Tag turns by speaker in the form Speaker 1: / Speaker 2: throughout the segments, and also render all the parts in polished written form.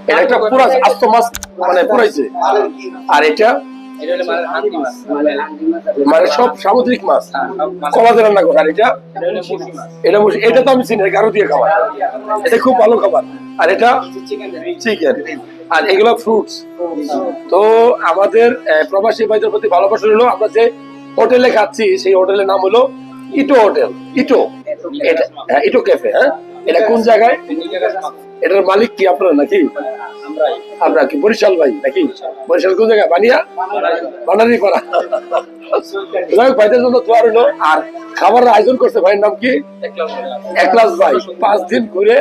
Speaker 1: এটা একটা পুরা আস্ত মাছ মানে পুরাইছে। আর এটা মানে সব সামুদ্রিক মাছ কলা দিয়ে রান্না করে। আর এটা এটা তো আমি চিনি, গারো দিয়ে খাবার, এটা খুব ভালো খাবার। আর এটা চিকেন, আর এগুলো ফ্রুটস। তো আমাদের প্রবাসী ভাইদের প্রতি ভালোবাসা হলো, আমরা যে হোটেলে খাচ্ছি সেই হোটেলের নাম হলো ইটো হোটেল, ইটো, এটা ইটো ক্যাফে। হ্যাঁ, এটা কোন জায়গায়? এটার মালিক কি আপনারা নাকি? আমরা কি বরিশাল ভাই নাকি? বরিশাল কোন জায়গায়? বানিয়া বানারি পাড়া। ভাইদের জন্য দোয়া রইলো। আর খাবারের আয়োজন করছে ভাইয়ের নাম কি? একলাস ভাই। 5 দিন ঘুরে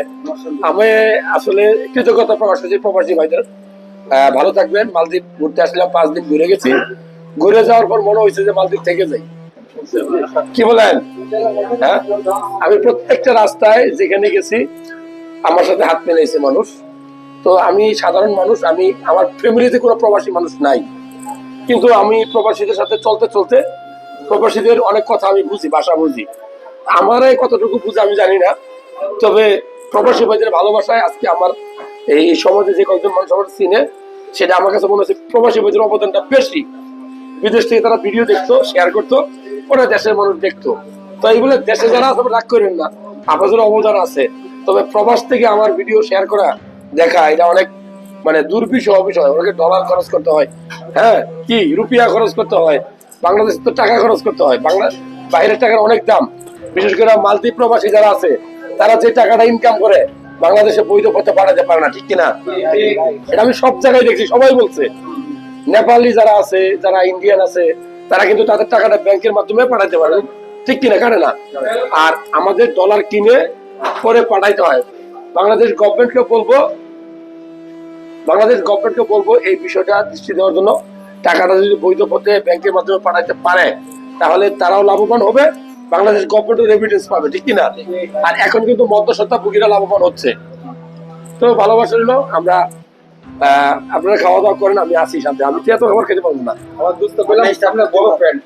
Speaker 1: আমি আসলে কৃতজ্ঞতা প্রকাশ করছি প্রবাসী ভাইদের। ভালো থাকবেন। মালদ্বীপ ঘুরতে আসলাম, 5 দিন ঘুরে গেছি। ঘুরে যাওয়ার পর মনে হয়েছে যে মালদ্বীপ থেকে যাই। কি বলেন? হ্যাঁ, আমি প্রত্যেকটা রাস্তায় যেখানে গেছি আমার সাথে হাত মেলাইছে মানুষ। তো আমি সাধারণ মানুষ, আমি আমার ফ্যামিলিতে কোনো প্রবাসী মানুষ নাই, কিন্তু আমি প্রবাসীদের সাথে চলতে চলতে প্রবাসীদের অনেক কথা আমি বুঝি, ভাষা বুঝি। আমার কতটুকু বুঝি আমি জানি না, তবে প্রবাসী ভাইদের ভালোবাসায় আজকে আমার এই সমাজে যে কয়েকজন মানুষ আমার চিনে, সেটা আমার কাছে মনে হচ্ছে প্রবাসী ভাইদের অবদানটা বেশি। বিদেশ থেকে তারা ভিডিও দেখতো, শেয়ার করতো, ওরা দেশের মানুষ দেখতো। তো এইগুলো দেশে যারা আছে রাগ করেন না, আপনাদের অবদান আছে। তবে প্রবাস থেকে আমার ভিডিও শেয়ার করা, দেখা, এটা অনেক মানে দুর্বিষহ বিষয়। ওনাকে ডলার খরচ করতে হয়, হ্যাঁ কি রুপিয়া খরচ করতে হয়, বাংলাদেশে তো টাকা খরচ করতে হয়। বাইরের টাকার অনেক দাম। বিশেষ করে মালদ্বীপ প্রবাসী যারা আছে, তারা যে টাকাটা ইনকাম করে বাংলাদেশে বৈধ পথে পাঠাতে পারে না, ঠিক কিনা? এটা আমি সব জায়গায় দেখছি, সবাই বলছে। নেপালি যারা আছে, যারা ইন্ডিয়ান আছে, তারা কিন্তু তাদের টাকাটা ব্যাংকের মাধ্যমে পাঠাতে পারে, ঠিক কিনা? কাটে না। আর আমাদের ডলার কিনে করে পাঠাইতে হয়। বাংলাদেশ গভর্নমেন্টকে বলবো এই বিষয়টা দৃষ্টি দেওয়ার জন্য। টাকাটা যদি বৈধ পথে ব্যাংকের মাধ্যমে পাঠাইতে পারে, তাহলে তারাও লাভবান হবে, বাংলাদেশ গভর্নমেন্টও রেমিটেন্স পাবে, ঠিক কিনা? আর এখন কিন্তু মধ্যস্বত্বভোগীরা লাভবান হচ্ছে। তো ভালোবাসা হলো, আমরা আপনারা খাওয়া দাওয়া করেন, আমি আসি সাথে। আমি তো এত খাবার খেতে পারবো না।
Speaker 2: আমার দোস্ত বললাম আপনার বড় ফ্রেন্ড।